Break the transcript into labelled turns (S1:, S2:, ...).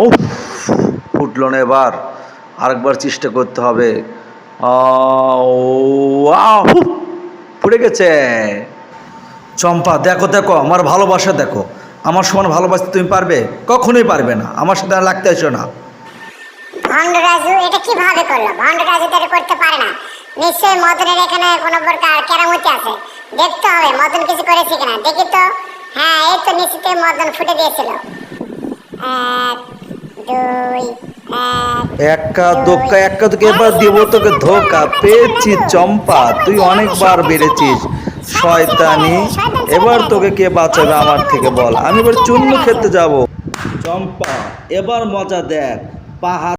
S1: উফ, ফুটলো না এবার, আরেকবার চেষ্টা করতে হবে। ফুটে গেছে। চম্পা, দেখো দেখো আমার ভালোবাসা দেখো, আমার সমান ভালোবাসতে তুমি পারবে? কখনোই পারবে না, আমার সাথে আর লাগতে এসো না।
S2: ভণ্ড রাজু এটা কিভাবে করলো? ভণ্ড রাজু তো এটা করতে পারে না। নিশ্চয়ই মদনের এখানে কোনো প্রকার কেরামতি আছে। দেখতে হবে মদন কিছু করেছে কিনা, দেখি তো। হ্যাঁ, এই তো নিশ্চিতই মদন ফুটে দিয়েছিল। এক, দুই,
S1: একা দোকা একা তোকে এবার দিব তোকে ধোকা, পেয়েছি চম্পা, তুই অনেকবার বেড়েছিস শয়তানি। এবার তোকে কে বাঁচাবে আমার থেকে বল, আমি এবার চুন্নু খেতে যাব। চম্পা, এবার মজা দেখ। পাহাড়